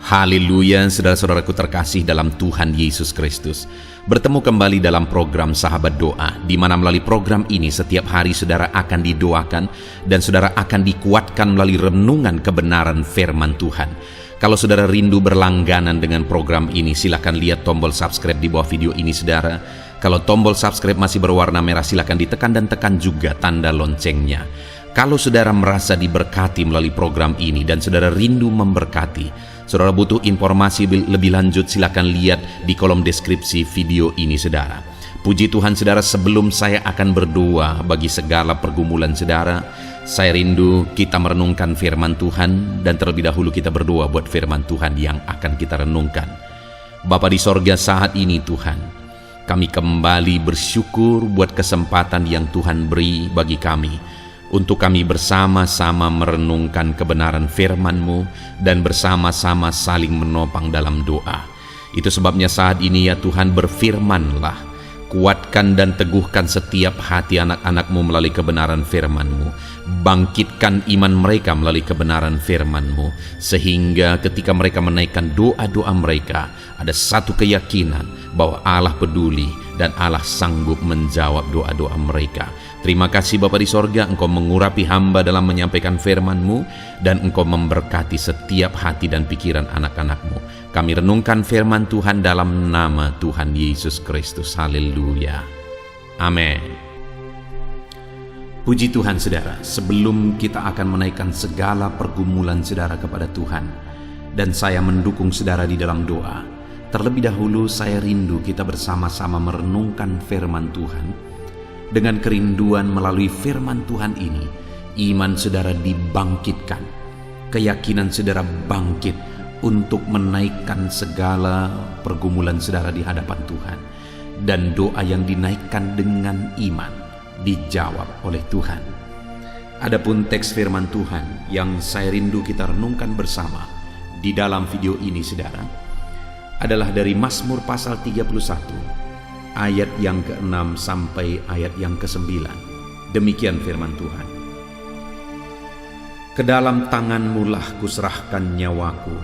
Haleluya, saudara-saudaraku terkasih dalam Tuhan Yesus Kristus. Bertemu kembali dalam program Sahabat Doa, di mana melalui program ini setiap hari saudara akan didoakan dan saudara akan dikuatkan melalui renungan kebenaran firman Tuhan. Kalau saudara rindu berlangganan dengan program ini, silakan lihat tombol subscribe di bawah video ini saudara. Kalau tombol subscribe masih berwarna merah, silakan ditekan dan tekan juga tanda loncengnya. Kalau saudara merasa diberkati melalui program ini dan saudara rindu memberkati, saudara butuh informasi lebih lanjut, silakan lihat di kolom deskripsi video ini saudara. Puji Tuhan saudara, sebelum saya akan berdoa bagi segala pergumulan saudara, saya rindu kita merenungkan firman Tuhan, dan terlebih dahulu kita berdoa buat firman Tuhan yang akan kita renungkan. Bapa di sorga, saat ini Tuhan, kami kembali bersyukur buat kesempatan yang Tuhan beri bagi kami untuk kami bersama-sama merenungkan kebenaran firman-Mu dan bersama-sama saling menopang dalam doa. Itu sebabnya saat ini ya Tuhan, berfirman-Lah, kuatkan dan teguhkan setiap hati anak-anak-Mu melalui kebenaran firman-Mu. Bangkitkan iman mereka melalui kebenaran firman-Mu, sehingga ketika mereka menaikkan doa-doa mereka, ada satu keyakinan bahwa Allah peduli dan Allah sanggup menjawab doa-doa mereka. Terima kasih Bapa di sorga, Engkau mengurapi hamba dalam menyampaikan firman-Mu, dan Engkau memberkati setiap hati dan pikiran anak-anak-Mu. Kami renungkan firman Tuhan dalam nama Tuhan Yesus Kristus. Haleluya. Amin. Puji Tuhan saudara, sebelum kita akan menaikkan segala pergumulan saudara kepada Tuhan, dan saya mendukung saudara di dalam doa, terlebih dahulu saya rindu kita bersama-sama merenungkan firman Tuhan. Dengan kerinduan melalui firman Tuhan ini, iman saudara dibangkitkan, keyakinan saudara bangkit untuk menaikkan segala pergumulan saudara di hadapan Tuhan. Dan doa yang dinaikkan dengan iman dijawab oleh Tuhan. Adapun teks firman Tuhan yang saya rindu kita renungkan bersama di dalam video ini saudara, adalah dari Mazmur pasal 31 ayat yang ke-6 sampai ayat yang ke-9. Demikian firman Tuhan. Ke dalam tangan-Mu lah kuserahkan nyawaku.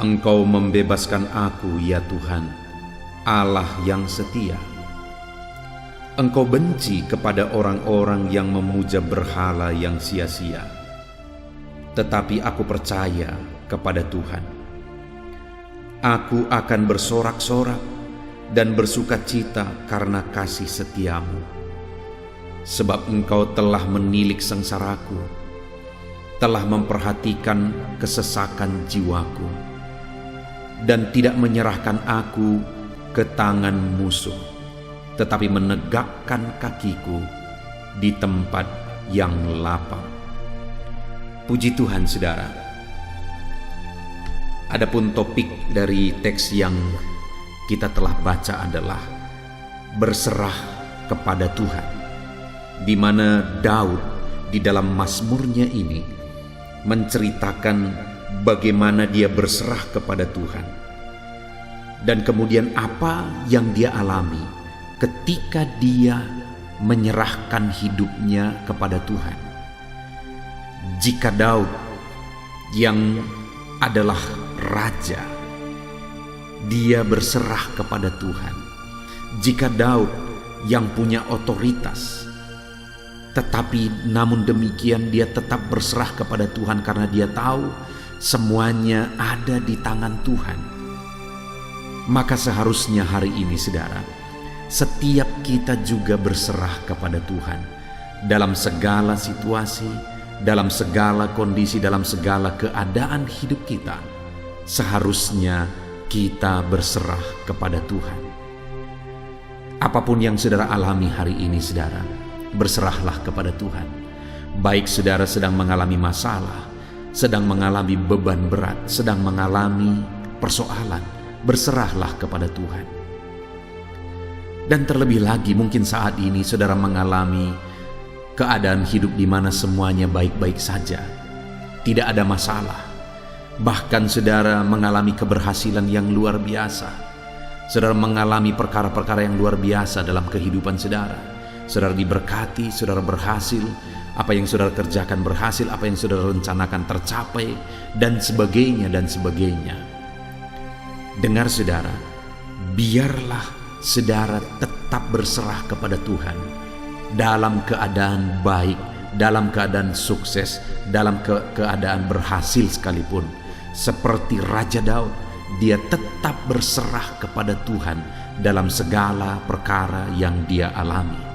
Engkau membebaskan aku ya Tuhan, Allah yang setia. Engkau benci kepada orang-orang yang memuja berhala yang sia-sia. Tetapi aku percaya kepada Tuhan. Aku akan bersorak-sorak dan bersukacita karena kasih setiamu. Sebab Engkau telah menilik sengsaraku, telah memperhatikan kesesakan jiwaku, dan tidak menyerahkan aku ke tangan musuh, tetapi menegakkan kakiku di tempat yang lapang. Puji Tuhan saudara. Adapun topik dari teks yang kita telah baca adalah berserah kepada Tuhan, di mana Daud di dalam mazmurnya ini menceritakan bagaimana dia berserah kepada Tuhan, dan kemudian apa yang dia alami ketika dia menyerahkan hidupnya kepada Tuhan. Jika Daud yang adalah raja, dia berserah kepada Tuhan. Jika Daud yang punya otoritas, tetapi namun demikian dia tetap berserah kepada Tuhan karena dia tahu semuanya ada di tangan Tuhan. Maka seharusnya hari ini saudara, setiap kita juga berserah kepada Tuhan dalam segala situasi, dalam segala kondisi, dalam segala keadaan hidup kita. Seharusnya kita berserah kepada Tuhan. Apapun yang saudara alami hari ini saudara, berserahlah kepada Tuhan. Baik saudara sedang mengalami masalah, sedang mengalami beban berat, sedang mengalami persoalan, berserahlah kepada Tuhan. Dan terlebih lagi mungkin saat ini saudara mengalami keadaan hidup di mana semuanya baik-baik saja, tidak ada masalah. Bahkan saudara mengalami keberhasilan yang luar biasa. Saudara mengalami perkara-perkara yang luar biasa dalam kehidupan saudara. Saudara diberkati, saudara berhasil, apa yang saudara kerjakan berhasil, apa yang saudara rencanakan tercapai, dan sebagainya dan sebagainya. Dengar saudara, biarlah saudara tetap berserah kepada Tuhan dalam keadaan baik, dalam keadaan sukses, dalam keadaan berhasil sekalipun. Seperti Raja Daud, dia tetap berserah kepada Tuhan dalam segala perkara yang dia alami.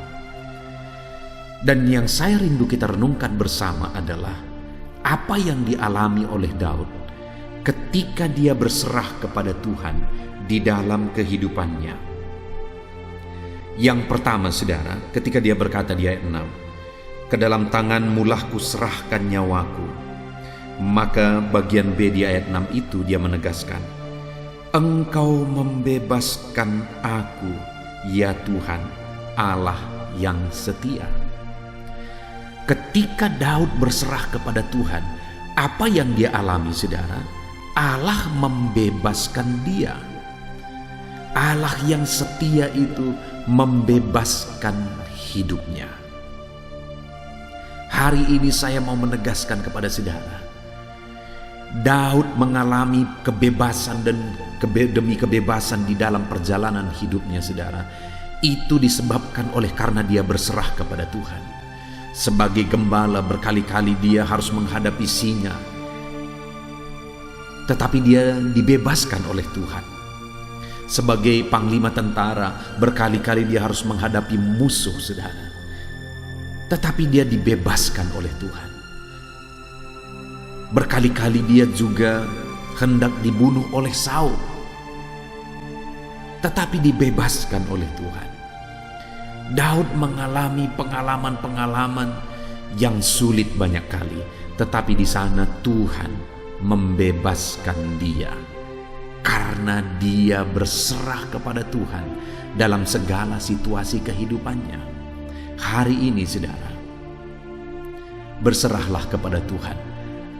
Dan yang saya rindu kita renungkan bersama adalah apa yang dialami oleh Daud ketika dia berserah kepada Tuhan di dalam kehidupannya. Yang pertama saudara, ketika dia berkata di ayat 6, "Ke dalam tangan-Mu lah kuserahkan nyawaku." Maka bagian B di ayat 6 itu dia menegaskan, "Engkau membebaskan aku, ya Tuhan, Allah yang setia." Ketika Daud berserah kepada Tuhan, apa yang dia alami saudara? Allah membebaskan dia. Allah yang setia itu membebaskan hidupnya. Hari ini saya mau menegaskan kepada saudara, Daud mengalami kebebasan dan demi kebebasan di dalam perjalanan hidupnya saudara. Itu disebabkan oleh karena dia berserah kepada Tuhan. Sebagai gembala berkali-kali dia harus menghadapi singa, tetapi dia dibebaskan oleh Tuhan. Sebagai panglima tentara berkali-kali dia harus menghadapi musuh saudara, tetapi dia dibebaskan oleh Tuhan. Berkali-kali dia juga hendak dibunuh oleh Saul, tetapi dibebaskan oleh Tuhan. Daud mengalami pengalaman-pengalaman yang sulit banyak kali, tetapi di sana Tuhan membebaskan dia karena dia berserah kepada Tuhan dalam segala situasi kehidupannya. Hari ini saudara, berserahlah kepada Tuhan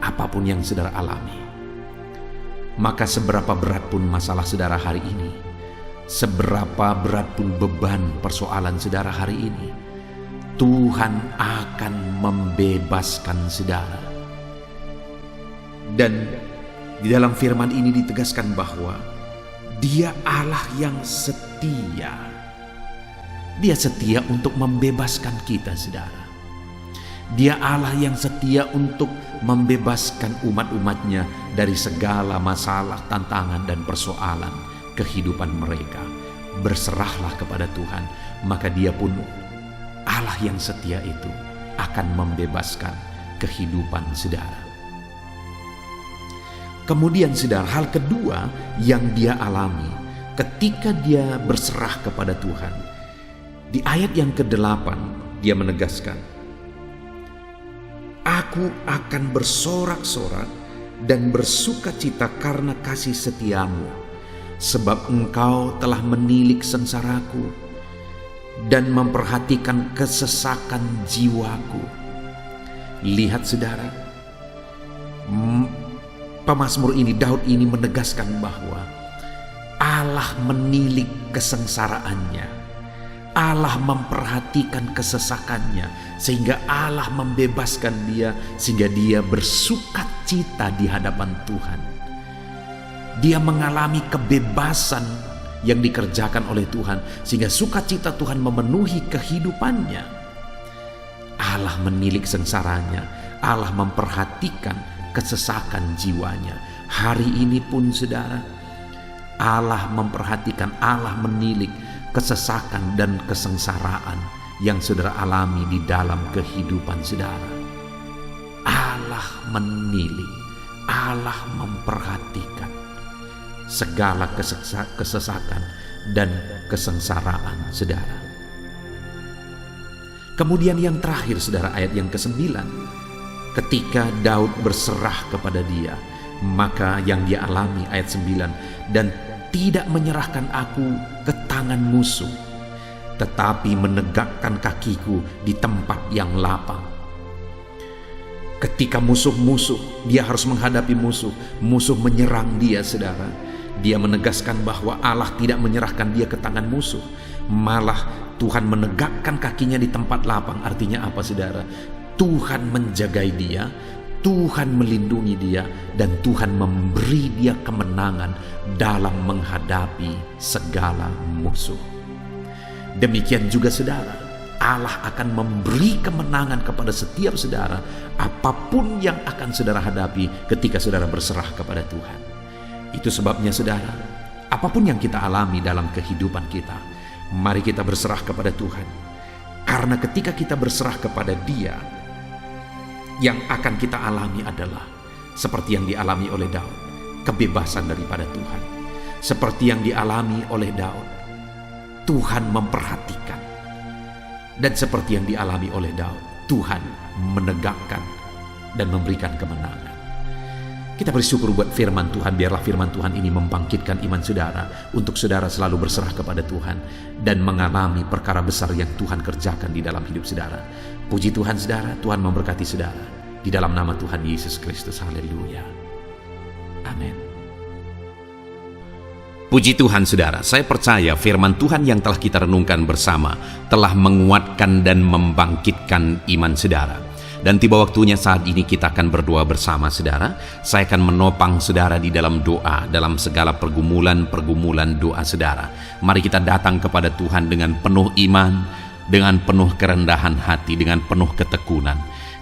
apapun yang saudara alami. Maka seberapa berat pun masalah saudara hari ini, seberapa berat pun beban persoalan saudara hari ini, Tuhan akan membebaskan saudara. Dan di dalam firman ini ditegaskan bahwa Dia Allah yang setia. Dia setia untuk membebaskan kita saudara. Dia Allah yang setia untuk membebaskan umat-umatnya dari segala masalah, tantangan, dan persoalan kehidupan mereka. Berserahlah kepada Tuhan, maka Dia pun Allah yang setia itu akan membebaskan kehidupan saudara. Kemudian saudara, hal kedua yang dia alami ketika dia berserah kepada Tuhan, di ayat yang ke-8 dia menegaskan, "Aku akan bersorak-sorak dan bersuka cita karena kasih setiamu, sebab engkau telah menilik sengsaraku dan memperhatikan kesesakan jiwaku." Lihat saudara, pemazmur ini, Daud ini menegaskan bahwa Allah menilik kesengsaraannya, Allah memperhatikan kesesakannya, sehingga Allah membebaskan dia, sehingga dia bersuka cita di hadapan Tuhan. Dia mengalami kebebasan yang dikerjakan oleh Tuhan, sehingga sukacita Tuhan memenuhi kehidupannya. Allah menilik sengsaranya, Allah memperhatikan kesesakan jiwanya. Hari ini pun saudara, Allah memperhatikan, Allah menilik kesesakan dan kesengsaraan yang saudara alami di dalam kehidupan saudara. Allah menilik, Allah memperhatikan segala kesesakan dan kesengsaraan saudara. Kemudian yang terakhir saudara, ayat yang ke-9, ketika Daud berserah kepada Dia, maka yang dia alami ayat 9, "Dan tidak menyerahkan aku ke tangan musuh, tetapi menegakkan kakiku di tempat yang lapang." Ketika musuh-musuh, dia harus menghadapi musuh menyerang dia saudara, dia menegaskan bahwa Allah tidak menyerahkan dia ke tangan musuh, malah Tuhan menegakkan kakinya di tempat lapang. Artinya apa, saudara? Tuhan menjagai dia, Tuhan melindungi dia, dan Tuhan memberi dia kemenangan dalam menghadapi segala musuh. Demikian juga saudara, Allah akan memberi kemenangan kepada setiap saudara apapun yang akan saudara hadapi ketika saudara berserah kepada Tuhan. Itu sebabnya saudara, apapun yang kita alami dalam kehidupan kita, mari kita berserah kepada Tuhan. Karena ketika kita berserah kepada Dia, yang akan kita alami adalah seperti yang dialami oleh Daud, kebebasan daripada Tuhan. Seperti yang dialami oleh Daud, Tuhan memperhatikan. Dan seperti yang dialami oleh Daud, Tuhan menegakkan dan memberikan kemenangan. Kita bersyukur buat firman Tuhan. Biarlah firman Tuhan ini membangkitkan iman saudara untuk saudara selalu berserah kepada Tuhan dan mengalami perkara besar yang Tuhan kerjakan di dalam hidup saudara. Puji Tuhan saudara, Tuhan memberkati saudara. Di dalam nama Tuhan Yesus Kristus, haleluya. Amin. Puji Tuhan saudara, saya percaya firman Tuhan yang telah kita renungkan bersama telah menguatkan dan membangkitkan iman saudara. Dan tiba waktunya saat ini kita akan berdoa bersama saudara. Saya akan menopang saudara di dalam doa, dalam segala pergumulan doa saudara. Mari kita datang kepada Tuhan dengan penuh iman, dengan penuh kerendahan hati, dengan penuh ketekunan.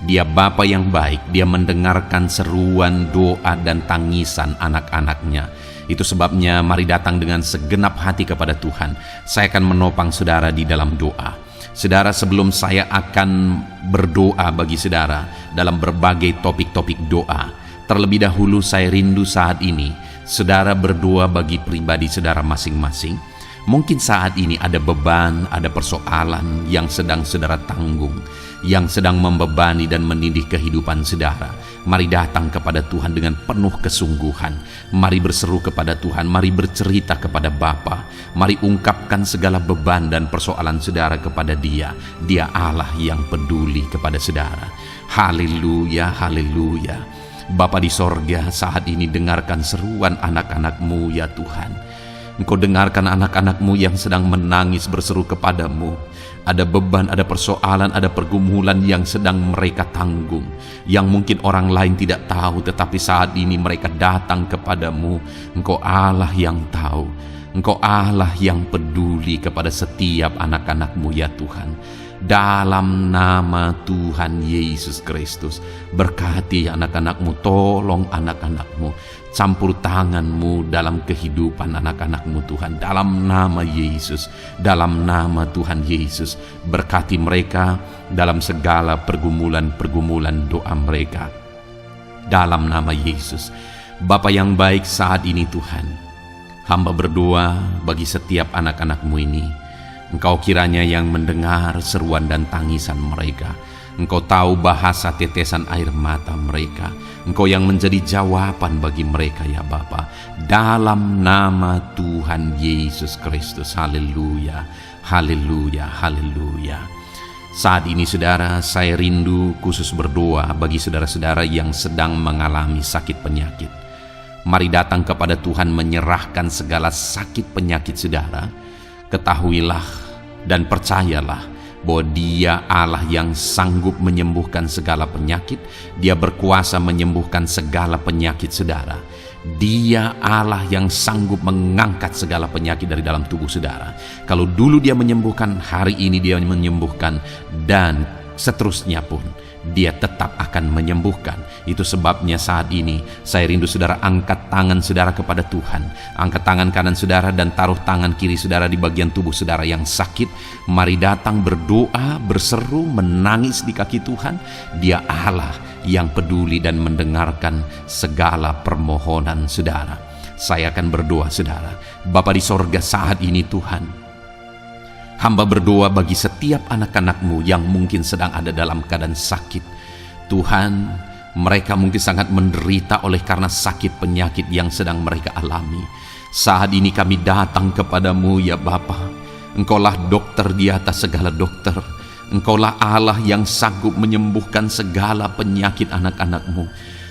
Dia Bapa yang baik, Dia mendengarkan seruan doa dan tangisan anak-anaknya. Itu sebabnya mari datang dengan segenap hati kepada Tuhan. Saya akan menopang saudara di dalam doa. Saudara, sebelum saya akan berdoa bagi saudara dalam berbagai topik-topik doa, terlebih dahulu saya rindu saat ini saudara berdoa bagi pribadi saudara masing-masing. Mungkin saat ini ada beban, ada persoalan yang sedang saudara tanggung, yang sedang membebani dan menindih kehidupan saudara. Mari datang kepada Tuhan dengan penuh kesungguhan. Mari berseru kepada Tuhan, mari bercerita kepada Bapa. Mari ungkapkan segala beban dan persoalan saudara kepada Dia. Dia Allah yang peduli kepada saudara. Haleluya, haleluya. Bapa di sorga, saat ini dengarkan seruan anak-anak-Mu ya Tuhan. Engkau dengarkan anak-anak-Mu yang sedang menangis berseru kepadamu. Ada beban, ada persoalan, ada pergumulan yang sedang mereka tanggung, yang mungkin orang lain tidak tahu, tetapi saat ini mereka datang kepadamu. Engkau Allah yang tahu, Engkau Allah yang peduli kepada setiap anak-anak-Mu ya Tuhan. Dalam nama Tuhan Yesus Kristus, berkati anak-anak-Mu, tolong anak-anak-Mu, campur tangan-Mu dalam kehidupan anak-anak-Mu Tuhan. Dalam nama Yesus, dalam nama Tuhan Yesus, berkati mereka dalam segala pergumulan-pergumulan doa mereka. Dalam nama Yesus. Bapa yang baik, saat ini Tuhan, hamba berdoa bagi setiap anak-anak-Mu ini. Engkau kiranya yang mendengar seruan dan tangisan mereka. Engkau tahu bahasa tetesan air mata mereka. Engkau yang menjadi jawaban bagi mereka ya Bapa. Dalam nama Tuhan Yesus Kristus. Haleluya, haleluya, haleluya. Saat ini saudara, saya rindu khusus berdoa bagi saudara-saudara yang sedang mengalami sakit penyakit. Mari datang kepada Tuhan menyerahkan segala sakit penyakit saudara. Ketahuilah dan percayalah bahwa Dia Allah yang sanggup menyembuhkan segala penyakit. Dia berkuasa menyembuhkan segala penyakit saudara. Dia Allah yang sanggup mengangkat segala penyakit dari dalam tubuh saudara. Kalau dulu Dia menyembuhkan, hari ini Dia menyembuhkan, dan seterusnya pun Dia tetap akan menyembuhkan. Itu sebabnya saat ini saya rindu saudara angkat tangan saudara kepada Tuhan. Angkat tangan kanan saudara dan taruh tangan kiri saudara di bagian tubuh saudara yang sakit. Mari datang berdoa, berseru, menangis di kaki Tuhan. Dia Allah yang peduli dan mendengarkan segala permohonan saudara. Saya akan berdoa saudara. Bapa di sorga, saat ini Tuhan, hamba berdoa bagi setiap anak-anak-Mu yang mungkin sedang ada dalam keadaan sakit. Tuhan, mereka mungkin sangat menderita oleh karena sakit penyakit yang sedang mereka alami. Saat ini kami datang kepadamu ya Bapa. Engkaulah dokter di atas segala dokter. Engkaulah Allah yang sanggup menyembuhkan segala penyakit anak-anak-Mu.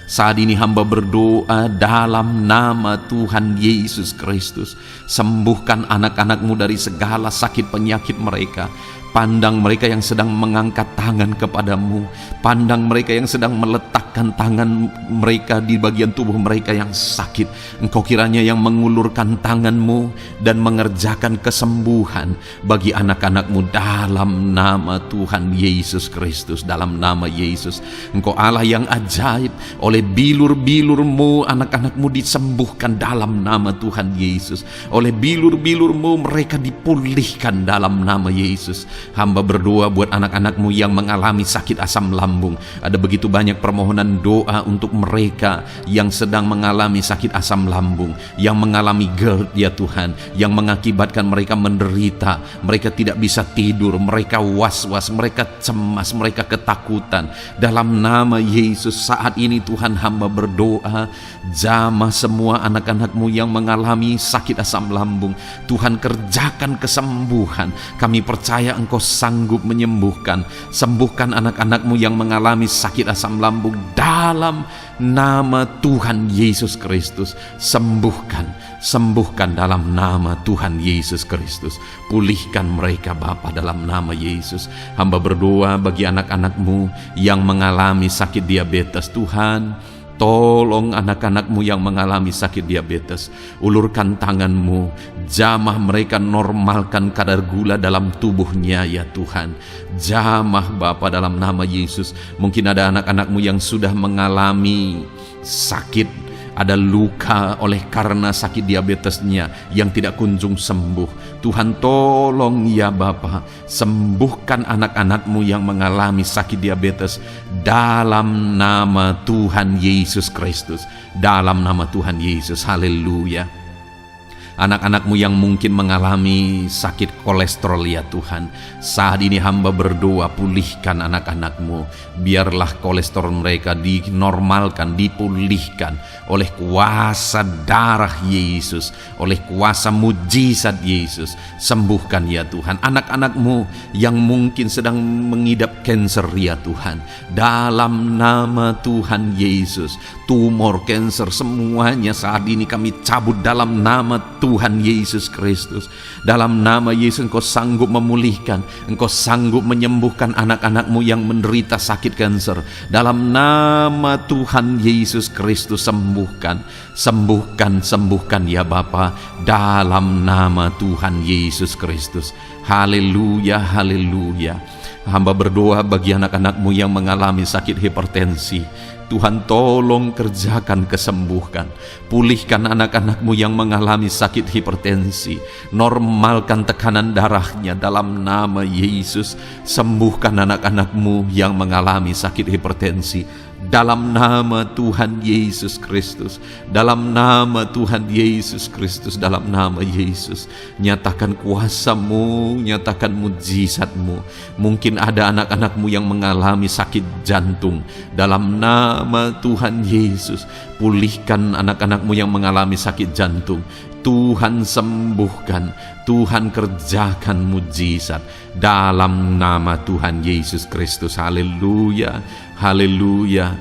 Saat ini hamba berdoa dalam nama Tuhan Yesus Kristus. Sembuhkan anak-anak-Mu dari segala sakit penyakit mereka. Pandang mereka yang sedang mengangkat tangan kepadamu. Pandang mereka yang sedang meletakkan tangan mereka di bagian tubuh mereka yang sakit. Engkau kiranya yang mengulurkan tangan-Mu dan mengerjakan kesembuhan bagi anak-anak-Mu dalam nama Tuhan Yesus Kristus. Dalam nama Yesus, Engkau Allah yang ajaib. Oleh bilur-bilur-Mu anak-anak-Mu disembuhkan dalam nama Tuhan Yesus. Oleh bilur-bilur-Mu mereka dipulihkan dalam nama Yesus. Hamba berdoa buat anak-anak-Mu yang mengalami sakit asam lambung. Ada begitu banyak permohonan doa untuk mereka yang sedang mengalami sakit asam lambung, yang mengalami GERD ya Tuhan, yang mengakibatkan mereka menderita, mereka tidak bisa tidur, mereka was-was, mereka cemas, mereka ketakutan. Dalam nama Yesus saat ini Tuhan, hamba berdoa, jamah semua anak-anak-Mu yang mengalami sakit asam lambung. Tuhan, kerjakan kesembuhan. Kami percaya Engkau sanggup menyembuhkan. Sembuhkan anak-anak-Mu yang mengalami sakit asam lambung dalam nama Tuhan Yesus Kristus. Sembuhkan dalam nama Tuhan Yesus Kristus. Pulihkan mereka Bapa dalam nama Yesus. Hamba berdoa bagi anak-anak-Mu yang mengalami sakit diabetes. Tuhan, tolong anak-anak-Mu yang mengalami sakit diabetes. Ulurkan tangan-Mu, jamah mereka, normalkan kadar gula dalam tubuhnya ya Tuhan. Jamah Bapa dalam nama Yesus. Mungkin ada anak-anak-Mu yang sudah mengalami sakit, ada luka oleh karena sakit diabetesnya yang tidak kunjung sembuh. Tuhan, tolong ya Bapa, sembuhkan anak-anak-Mu yang mengalami sakit diabetes dalam nama Tuhan Yesus Kristus. Dalam nama Tuhan Yesus, haleluya. Anak-anak-Mu yang mungkin mengalami sakit kolesterol ya Tuhan, saat ini hamba berdoa, pulihkan anak-anak-Mu. Biarlah kolesterol mereka dinormalkan, dipulihkan oleh kuasa darah Yesus, oleh kuasa mujizat Yesus. Sembuhkan ya Tuhan anak-anak-Mu yang mungkin sedang mengidap kanker ya Tuhan. Dalam nama Tuhan Yesus, tumor, kanker, semuanya saat ini kami cabut dalam nama Tuhan Yesus Kristus. Dalam nama Yesus, Engkau sanggup memulihkan, Engkau sanggup menyembuhkan anak-anak-Mu yang menderita sakit kanker. Dalam nama Tuhan Yesus Kristus, sembuhkan ya Bapa. Dalam nama Tuhan Yesus Kristus. Haleluya, haleluya. Hamba berdoa bagi anak-anak-Mu yang mengalami sakit hipertensi. Tuhan, tolong kerjakan kesembuhan. Pulihkan anak-anak-Mu yang mengalami sakit hipertensi. Normalkan tekanan darahnya dalam nama Yesus. Sembuhkan anak-anak-Mu yang mengalami sakit hipertensi. Dalam nama Tuhan Yesus Kristus. Dalam nama Tuhan Yesus Kristus. Dalam nama Yesus. Nyatakan kuasa-Mu, nyatakan mujizat-Mu. Mungkin ada anak-anak-Mu yang mengalami sakit jantung. Dalam nama Tuhan Yesus, pulihkan anak-anak-Mu yang mengalami sakit jantung. Tuhan sembuhkan, Tuhan kerjakan mujizat dalam nama Tuhan Yesus Kristus. Haleluya, haleluya,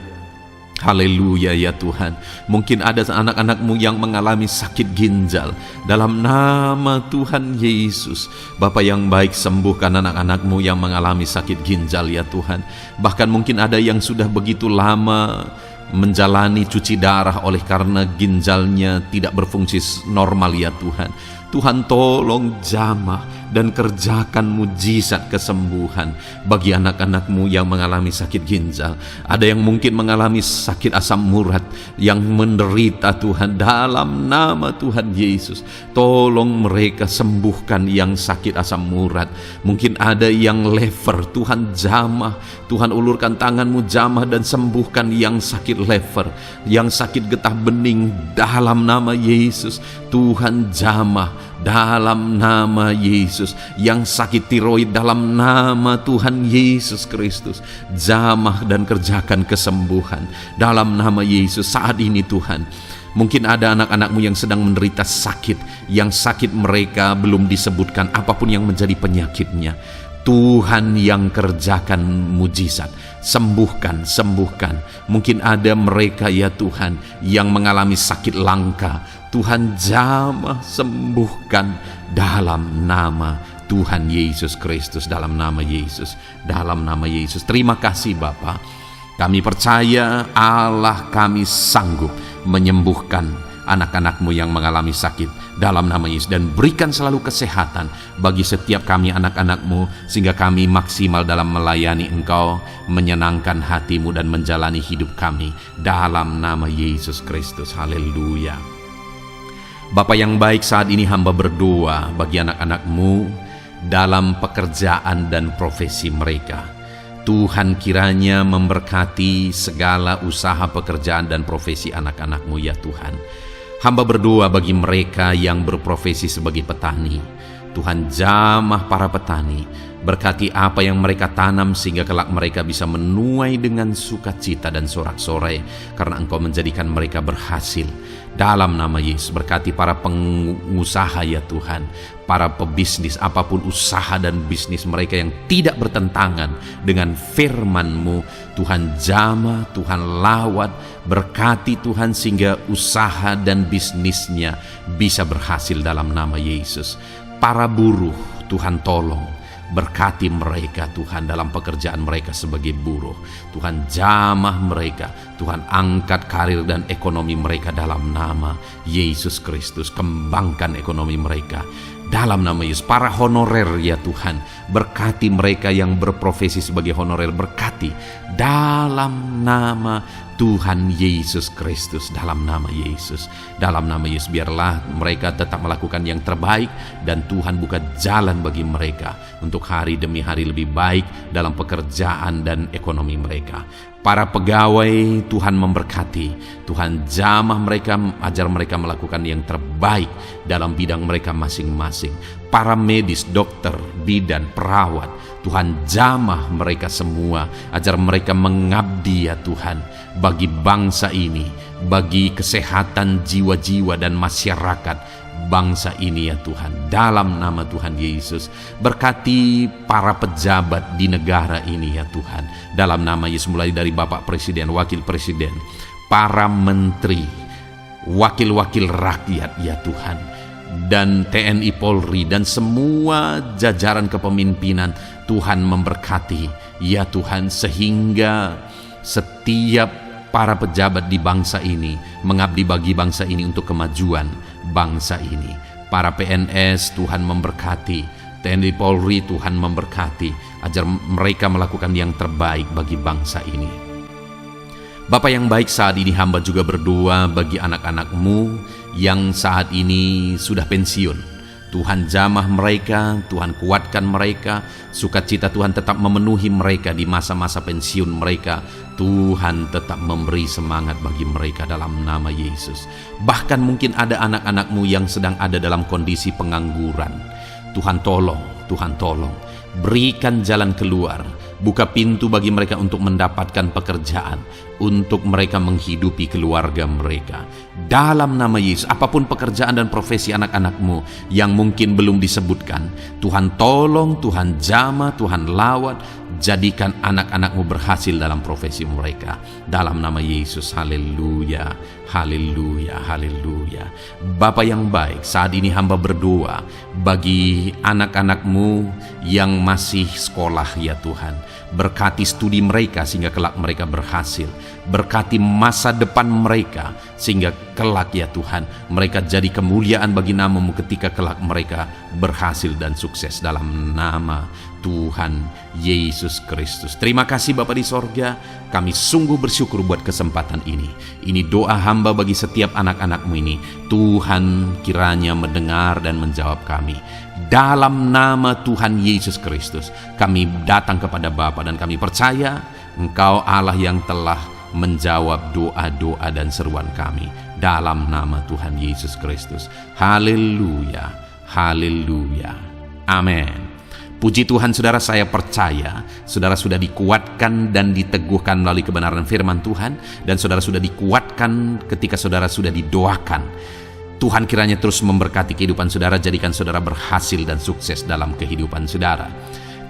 haleluya ya Tuhan. Mungkin ada anak-anak-Mu yang mengalami sakit ginjal. Dalam nama Tuhan Yesus, Bapa yang baik, sembuhkan anak-anak-Mu yang mengalami sakit ginjal ya Tuhan. Bahkan mungkin ada yang sudah begitu lama menjalani cuci darah oleh karena ginjalnya tidak berfungsi normal ya Tuhan. Tuhan, tolong jamah dan kerjakan mujizat kesembuhan bagi anak-anak-Mu yang mengalami sakit ginjal. Ada yang mungkin mengalami sakit asam urat yang menderita Tuhan. Dalam nama Tuhan Yesus, tolong mereka sembuhkan yang sakit asam urat. Mungkin ada yang lever, Tuhan jamah, Tuhan ulurkan tangan-Mu jamah dan sembuhkan yang sakit lever, yang sakit getah bening. Dalam nama Yesus, Tuhan jamah dalam nama Yesus. Yang sakit tiroid, dalam nama Tuhan Yesus Kristus, jamah dan kerjakan kesembuhan dalam nama Yesus. Saat ini Tuhan, mungkin ada anak-anak-Mu yang sedang menderita sakit, yang sakit mereka belum disebutkan apapun yang menjadi penyakitnya. Tuhan yang kerjakan mujizat. Sembuhkan, sembuhkan. Mungkin ada mereka ya Tuhan yang mengalami sakit langka. Tuhan jamah sembuhkan dalam nama Tuhan Yesus Kristus, dalam nama Yesus, dalam nama Yesus. Terima kasih Bapa. Kami percaya Allah kami sanggup menyembuhkan anak-anak-Mu yang mengalami sakit dalam nama Yesus, dan berikan selalu kesehatan bagi setiap kami anak-anak-Mu, sehingga kami maksimal dalam melayani Engkau, menyenangkan hati-Mu dan menjalani hidup kami dalam nama Yesus Kristus. Haleluya. Bapa yang baik, saat ini hamba berdoa bagi anak-anak-Mu dalam pekerjaan dan profesi mereka. Tuhan kiranya memberkati segala usaha pekerjaan dan profesi anak-anak-Mu ya Tuhan. Hamba berdoa bagi mereka yang berprofesi sebagai petani. Tuhan jamah para petani, berkati apa yang mereka tanam sehingga kelak mereka bisa menuai dengan sukacita dan sorak-sorai karena Engkau menjadikan mereka berhasil. Dalam nama Yesus, berkati para pengusaha ya Tuhan, para pebisnis, apapun usaha dan bisnis mereka yang tidak bertentangan dengan firman-Mu. Tuhan jamah, Tuhan lawat, berkati Tuhan sehingga usaha dan bisnisnya bisa berhasil dalam nama Yesus. Para buruh, Tuhan tolong, berkati mereka Tuhan dalam pekerjaan mereka sebagai buruh. Tuhan jamah mereka, Tuhan angkat karir dan ekonomi mereka dalam nama Yesus Kristus. Kembangkan ekonomi mereka dalam nama Yesus. Para honorer ya Tuhan, berkati mereka yang berprofesi sebagai honorer, berkati dalam nama Tuhan Yesus Kristus, dalam nama Yesus, dalam nama Yesus. Biarlah mereka tetap melakukan yang terbaik, dan Tuhan buka jalan bagi mereka untuk hari demi hari lebih baik dalam pekerjaan dan ekonomi mereka. Para pegawai, Tuhan memberkati, Tuhan jamah mereka, ajar mereka melakukan yang terbaik dalam bidang mereka masing-masing. Para medis, dokter, bidan, perawat, Tuhan jamah mereka semua, ajar mereka mengabdi ya Tuhan bagi bangsa ini, bagi kesehatan jiwa-jiwa dan masyarakat bangsa ini ya Tuhan, dalam nama Tuhan Yesus. Berkati para pejabat di negara ini ya Tuhan, dalam nama Yesus, mulai dari Bapak Presiden, Wakil Presiden, para menteri, wakil-wakil rakyat ya Tuhan, dan TNI Polri dan semua jajaran kepemimpinan. Tuhan memberkati ya Tuhan, sehingga setiap para pejabat di bangsa ini mengabdi bagi bangsa ini untuk kemajuan bangsa ini. Para PNS Tuhan memberkati, TNI Polri Tuhan memberkati, ajar mereka melakukan yang terbaik bagi bangsa ini. Bapa yang baik, saat ini hamba juga berdoa bagi anak-anak-Mu yang saat ini sudah pensiun. Tuhan jamah mereka, Tuhan kuatkan mereka, sukacita Tuhan tetap memenuhi mereka di masa-masa pensiun mereka. Tuhan tetap memberi semangat bagi mereka dalam nama Yesus. Bahkan mungkin ada anak-anak-Mu yang sedang ada dalam kondisi pengangguran. Tuhan tolong, Tuhan tolong, berikan jalan keluar, buka pintu bagi mereka untuk mendapatkan pekerjaan, untuk mereka menghidupi keluarga mereka. Dalam nama Yesus, apapun pekerjaan dan profesi anak-anak-Mu yang mungkin belum disebutkan, Tuhan tolong, Tuhan jamah, Tuhan lawat, jadikan anak-anak-Mu berhasil dalam profesi mereka. Dalam nama Yesus, haleluya, haleluya, haleluya. Bapa yang baik, saat ini hamba berdoa bagi anak-anak-Mu yang masih sekolah ya Tuhan. Berkati studi mereka sehingga kelak mereka berhasil. Berkati masa depan mereka sehingga kelak ya Tuhan mereka jadi kemuliaan bagi nama-Mu ketika kelak mereka berhasil dan sukses dalam nama Tuhan Yesus Kristus. Terima kasih Bapa di sorga, kami sungguh bersyukur buat kesempatan ini. Ini doa hamba bagi setiap anak-anak-Mu ini. Tuhan kiranya mendengar dan menjawab kami. Dalam nama Tuhan Yesus Kristus, kami datang kepada Bapa dan kami percaya Engkau Allah yang telah menjawab doa-doa dan seruan kami. Dalam nama Tuhan Yesus Kristus. Haleluya, haleluya, amin. Puji Tuhan saudara, saya percaya saudara sudah dikuatkan dan diteguhkan melalui kebenaran firman Tuhan, dan saudara sudah dikuatkan ketika saudara sudah didoakan. Tuhan kiranya terus memberkati kehidupan saudara, jadikan saudara berhasil dan sukses dalam kehidupan saudara.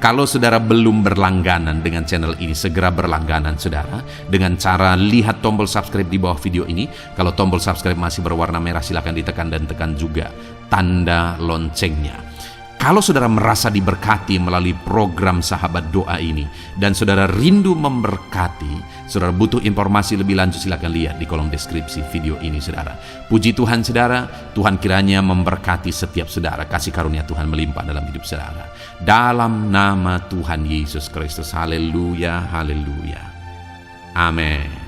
Kalau saudara belum berlangganan dengan channel ini, segera berlangganan saudara dengan cara lihat tombol subscribe di bawah video ini. Kalau tombol subscribe masih berwarna merah, silakan ditekan dan tekan juga tanda loncengnya. Kalau saudara merasa diberkati melalui program Sahabat Doa ini dan saudara rindu memberkati, saudara butuh informasi lebih lanjut, silakan lihat di kolom deskripsi video ini saudara. Puji Tuhan saudara, Tuhan kiranya memberkati setiap saudara, kasih karunia Tuhan melimpah dalam hidup saudara. Dalam nama Tuhan Yesus Kristus, haleluya, haleluya. Amin.